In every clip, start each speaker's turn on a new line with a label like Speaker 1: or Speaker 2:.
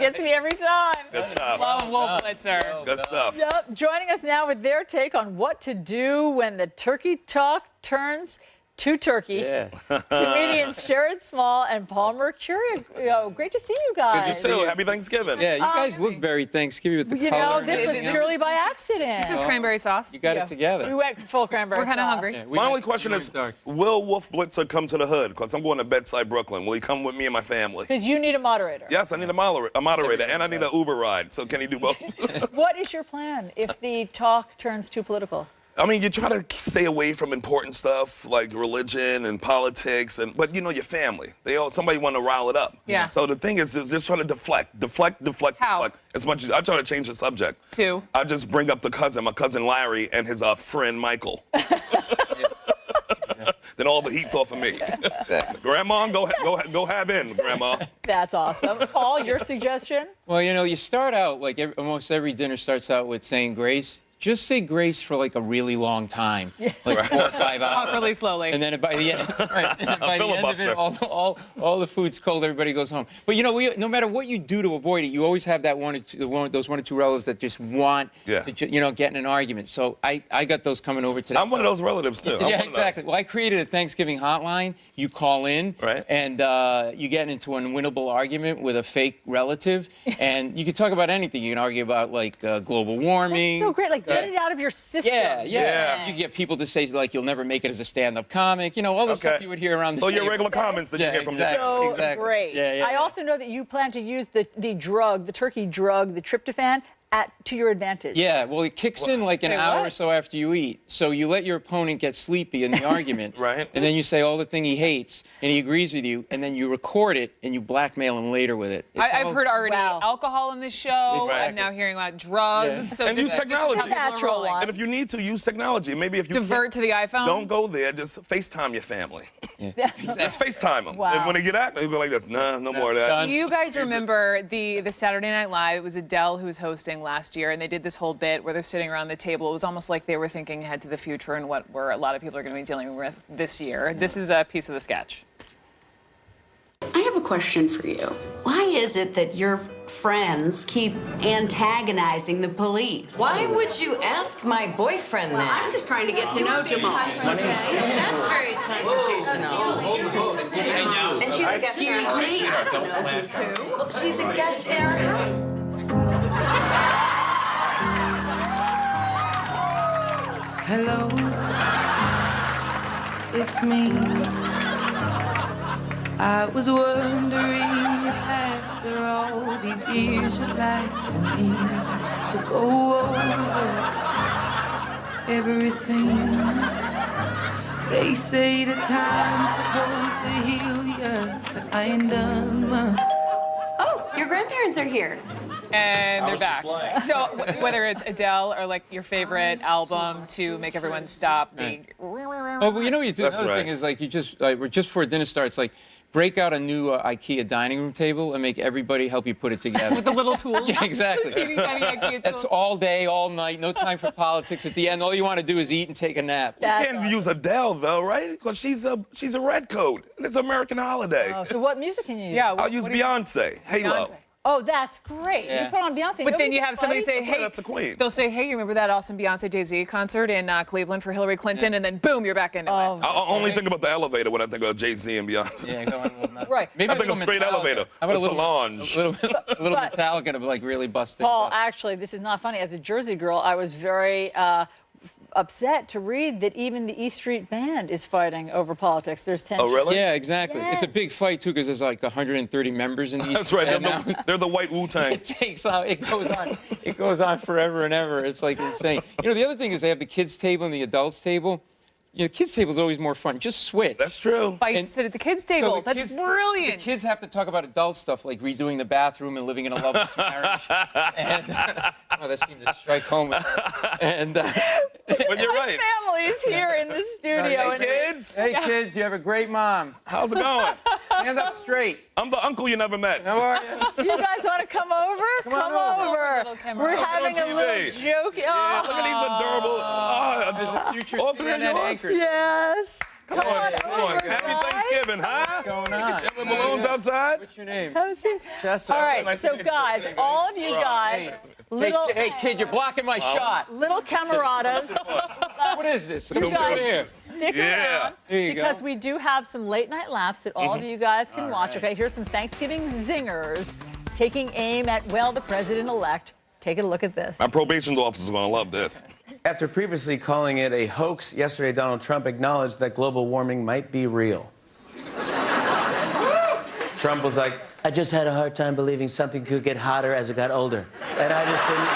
Speaker 1: Gets me every time.
Speaker 2: Good stuff.
Speaker 3: Love Wolf Blitzer.
Speaker 2: Good stuff.
Speaker 1: Yep. Joining us now with their take on what to do when the turkey talk turns to turkey.
Speaker 4: Yeah.
Speaker 1: Comedians Sherrod Small and Paul Mecurio. Great to see you guys.
Speaker 2: Good to see you. Happy Thanksgiving.
Speaker 4: Yeah, you guys look very Thanksgiving with the
Speaker 1: You
Speaker 4: color.
Speaker 1: know,
Speaker 4: and
Speaker 1: this was
Speaker 4: everything
Speaker 1: purely
Speaker 4: else.
Speaker 1: by accident.
Speaker 3: This is cranberry sauce.
Speaker 4: You got it together.
Speaker 1: We went full cranberry
Speaker 3: We're kinda
Speaker 1: sauce.
Speaker 3: hungry.
Speaker 4: Yeah, we
Speaker 2: My
Speaker 4: went-
Speaker 2: only question
Speaker 4: we
Speaker 2: is,
Speaker 4: went dark.
Speaker 2: will Wolf Blitzer come to the hood? Because I'm going to Bedside, Brooklyn. Will he come with me and my family?
Speaker 1: Because you need a moderator.
Speaker 2: Yes, I need a moderator, and I need an Uber ride. So can he do both?
Speaker 1: What is your plan if the talk turns too political?
Speaker 2: I mean, you try to stay away from important stuff like religion and politics, but you know your family. Somebody want to rile it up.
Speaker 3: Yeah.
Speaker 2: So the thing is just trying to deflect.
Speaker 3: How?
Speaker 2: As much as I try to change the subject.
Speaker 3: Two.
Speaker 2: I just bring up my cousin Larry, and his friend Michael. Then all the heat's off of me. Grandma, go have in, Grandma.
Speaker 1: That's awesome. Paul, your suggestion?
Speaker 4: Well, you know, you start out, like almost every dinner starts out with saying grace. Just say grace for like a really long time, like 4 or 5 hours.
Speaker 3: Talk really slowly.
Speaker 4: And then by the end, right, and then by the end of it,
Speaker 2: filibuster.
Speaker 4: all the food's cold. Everybody goes home. But you know, no matter what you do to avoid it, you always have that those one or two relatives that just want to, get in an argument. So I got those coming over today.
Speaker 2: I'm one of those relatives too.
Speaker 4: Yeah, exactly. Well, I created a Thanksgiving hotline. You call in,
Speaker 2: right,
Speaker 4: and you get into an unwinnable argument with a fake relative, and you can talk about anything. You can argue about like global warming.
Speaker 1: That's so great. Like, get it out of your system.
Speaker 4: Yeah. You get people to say like you'll never make it as a stand-up comic. You know, all the stuff you would hear around the
Speaker 2: So
Speaker 4: table.
Speaker 2: your regular comments that you hear from
Speaker 1: So
Speaker 4: exactly.
Speaker 1: great.
Speaker 4: Yeah.
Speaker 1: I also know that you plan to use the turkey drug, the tryptophan, to your advantage.
Speaker 4: Yeah, well, it kicks in like an hour or so after you eat. So you let your opponent get sleepy in the argument.
Speaker 2: Right.
Speaker 4: And then you say all the thing he hates, and he agrees with you, and then you record it, and you blackmail him later with it.
Speaker 3: I've heard already alcohol in this show.
Speaker 2: Exactly.
Speaker 3: I'm now hearing about drugs.
Speaker 4: Yeah.
Speaker 3: So
Speaker 2: And use technology.
Speaker 1: Natural one.
Speaker 2: And if you need to, use technology. Maybe if you
Speaker 3: Divert to the iPhone.
Speaker 2: don't go there, just FaceTime your family. Just FaceTime them.
Speaker 1: Wow.
Speaker 2: And when they get out, they go like this, nah, no more of that.
Speaker 3: Do you guys remember the Saturday Night Live? It was Adele who was hosting last year, and they did this whole bit where they're sitting around the table. It was almost like they were thinking ahead to the future and what a lot of people are going to be dealing with this year. This is a piece of the sketch.
Speaker 5: I have a question for you. Why is it that your friends keep antagonizing the police?
Speaker 6: Why would you ask my boyfriend
Speaker 5: Well,
Speaker 6: that?
Speaker 5: I'm just trying to get to know Jamal.
Speaker 6: That's very constitutional.
Speaker 5: And she's a guest in our house. I don't know who's who. Well, she's a guest in our house.
Speaker 7: Hello, it's me. I was wondering if after all these years you'd like me to go over everything. They say the time's supposed to heal ya, but I ain't done much.
Speaker 5: Oh, your grandparents are here.
Speaker 3: And they're back. So whether it's Adele or like your favorite album to make everyone stop being.
Speaker 4: Oh, well, you know what you do? Another thing is like you just before dinner starts, like break out a new IKEA dining room table and make everybody help you put it together.
Speaker 3: With the little tools.
Speaker 4: Yeah, exactly.
Speaker 3: Those teeny tiny IKEA
Speaker 4: That's
Speaker 3: tools.
Speaker 4: all day, all night, no time for politics. At the end, all you want to do is eat and take a nap.
Speaker 2: You can't use Adele though, right? Because she's a redcoat. It's an American holiday.
Speaker 1: Oh, so what music can you use?
Speaker 3: Yeah.
Speaker 2: I'll use Beyonce. Halo.
Speaker 3: Beyonce.
Speaker 1: Oh, that's great.
Speaker 4: Yeah.
Speaker 1: You put on Beyonce.
Speaker 3: But then you have somebody say, hey,
Speaker 2: That's a queen.
Speaker 3: they'll say, hey, you remember that awesome Beyonce Jay-Z concert in Cleveland for Hillary Clinton? And then boom, you're back into it.
Speaker 2: I only think about the elevator when I think of Jay-Z and Beyonce.
Speaker 4: Yeah, go on a little nuts.
Speaker 1: Right.
Speaker 4: Maybe
Speaker 2: I think of straight elevator.
Speaker 4: How about
Speaker 2: The Solange.
Speaker 4: a little Metallica to like really bust things
Speaker 1: Paul,
Speaker 4: up.
Speaker 1: actually, this is not funny. As a Jersey girl, I was very upset to read that even the E Street Band is fighting over politics. There's tension.
Speaker 2: Oh, really?
Speaker 4: Yeah, exactly. It's a
Speaker 1: Yes.
Speaker 4: big fight too because there's like 130 members in the.
Speaker 2: That's right.
Speaker 4: and
Speaker 2: They're the white Wu-Tang.
Speaker 4: It takes on. It goes on. It goes on forever and ever. It's like insane. You know, the other thing is they have the kids' table and the adults' table. You know, kids' table is always more fun. Just switch.
Speaker 2: That's true.
Speaker 3: Fights
Speaker 4: And
Speaker 3: sit at the kids'
Speaker 4: So
Speaker 3: table.
Speaker 4: the
Speaker 3: That's
Speaker 4: kids-
Speaker 3: brilliant.
Speaker 4: The kids have to talk about adult stuff like redoing the bathroom and living in a loveless marriage. And oh, that seemed to strike home. And
Speaker 2: But you're right.
Speaker 1: Family is here in the studio.
Speaker 2: Hey, kids.
Speaker 4: hey, kids, you have a great mom.
Speaker 2: How's it going?
Speaker 4: Stand up straight.
Speaker 2: I'm the uncle you never met.
Speaker 4: How are you?
Speaker 1: You guys want to come over? Come
Speaker 4: on over.
Speaker 3: Little camera.
Speaker 1: We're
Speaker 3: Oh,
Speaker 1: having a
Speaker 2: on
Speaker 1: little
Speaker 2: TV.
Speaker 1: joke.
Speaker 2: Yeah, look at these adorable.
Speaker 4: There's a future
Speaker 2: all three of
Speaker 4: CNN
Speaker 2: yours?
Speaker 4: anchors.
Speaker 1: Yes.
Speaker 2: Come on,
Speaker 1: on
Speaker 2: come on.
Speaker 1: over,
Speaker 2: Happy
Speaker 1: guys.
Speaker 2: Thanksgiving, huh?
Speaker 4: going on?
Speaker 2: With balloons outside?
Speaker 4: What's your name?
Speaker 1: All right, so guys, all of you guys, little,
Speaker 4: Hey, kid, you're blocking my shot.
Speaker 1: little Camerotas,
Speaker 4: What is this?
Speaker 1: you
Speaker 4: Come over here.
Speaker 1: guys stick
Speaker 2: Yeah.
Speaker 1: around
Speaker 4: There you
Speaker 1: because
Speaker 4: go.
Speaker 1: we do have some late night laughs that all of you guys can watch. Okay, here's some Thanksgiving zingers taking aim at, well, the president-elect. Take a look at this.
Speaker 2: My probation officer's gonna love this.
Speaker 8: After previously calling it a hoax, yesterday Donald Trump acknowledged that global warming might be real. Trump was like, I just had a hard time believing something could get hotter as it got older. And I just didn't.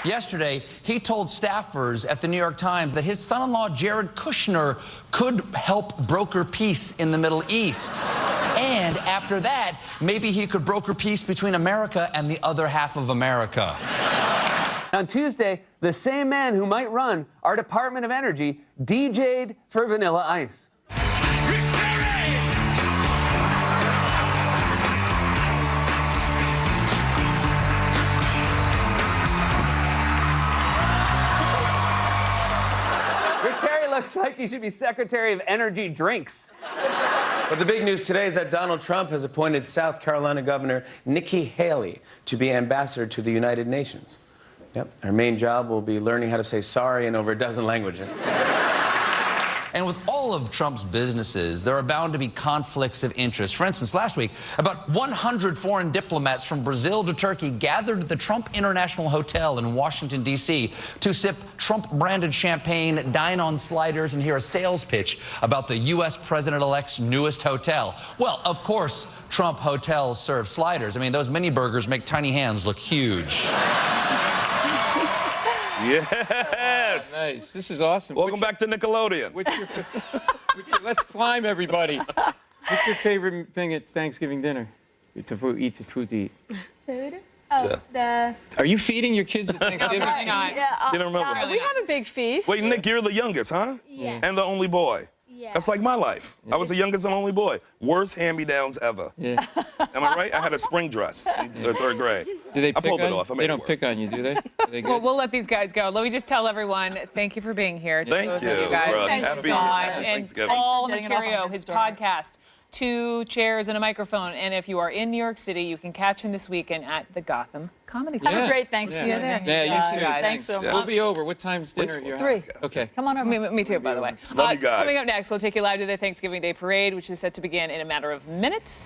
Speaker 9: Yesterday, he told staffers at the New York Times that his son-in-law, Jared Kushner, could help broker peace in the Middle East. And after that, maybe he could broker peace between America and the other half of America.
Speaker 10: On Tuesday, the same man who might run our Department of Energy DJ'd for Vanilla Ice. Rick Perry looks like he should be Secretary of Energy Drinks.
Speaker 8: But the big news today is that Donald Trump has appointed South Carolina Governor Nikki Haley to be ambassador to the United Nations. Yep, her main job will be learning how to say sorry in over a dozen languages.
Speaker 9: And with all of Trump's businesses, there are bound to be conflicts of interest. For instance, last week, about 100 foreign diplomats from Brazil to Turkey gathered at the Trump International Hotel in Washington, D.C. to sip Trump-branded champagne, dine on sliders, and hear a sales pitch about the U.S. president-elect's newest hotel. Well, of course, Trump hotels serve sliders. I mean, those mini burgers make tiny hands look huge.
Speaker 2: Yes.
Speaker 4: Nice. This is awesome.
Speaker 2: Welcome back to Nickelodeon.
Speaker 4: Let's slime everybody. What's your favorite thing at Thanksgiving dinner? Eat food to eat.
Speaker 11: Food? Oh,
Speaker 2: Yeah.
Speaker 4: Are you feeding your kids at Thanksgiving?
Speaker 3: Probably not.
Speaker 1: Yeah,
Speaker 2: You don't remember?
Speaker 1: we have a big feast.
Speaker 2: Wait, Nick, you're the youngest, huh?
Speaker 11: Yeah.
Speaker 2: And the only boy.
Speaker 11: Yeah.
Speaker 2: That's like my life. I was the youngest and only boy. Worst hand-me-downs ever.
Speaker 4: Yeah.
Speaker 2: Am I right? I had a spring dress in the third grade.
Speaker 4: Do they
Speaker 2: I
Speaker 4: pick
Speaker 2: pulled
Speaker 4: on
Speaker 2: it off. I
Speaker 4: you?
Speaker 2: made
Speaker 4: They
Speaker 2: it
Speaker 4: don't
Speaker 2: work.
Speaker 4: pick on you, do they? Are they
Speaker 3: Well,
Speaker 4: good?
Speaker 3: we'll let these guys go. Let me just tell everyone, thank you for being here. Just
Speaker 2: Thank
Speaker 3: those of
Speaker 2: you,
Speaker 3: guys.
Speaker 2: bro.
Speaker 3: Thank you
Speaker 2: Happy
Speaker 3: so much. And
Speaker 2: Thanksgiving.
Speaker 3: Paul
Speaker 1: Thanks for getting it off on a
Speaker 3: Mecurio,
Speaker 1: good
Speaker 3: his
Speaker 1: start.
Speaker 3: podcast, 2 chairs and a microphone. And if you are in New York City, you can catch him this weekend at the Gotham Comedy Club.
Speaker 1: Have a
Speaker 4: Yeah.
Speaker 1: great Thanksgiving.
Speaker 3: See you there.
Speaker 4: Yeah, you too.
Speaker 3: guys.
Speaker 1: Thanks so much.
Speaker 4: We'll be over. What time's dinner at your
Speaker 1: 3.
Speaker 4: house? Okay.
Speaker 1: Come on over.
Speaker 3: Me too, by the way.
Speaker 2: Love you guys.
Speaker 3: Coming up next, we'll take you live to the Thanksgiving Day Parade, which is set to begin in a matter of minutes.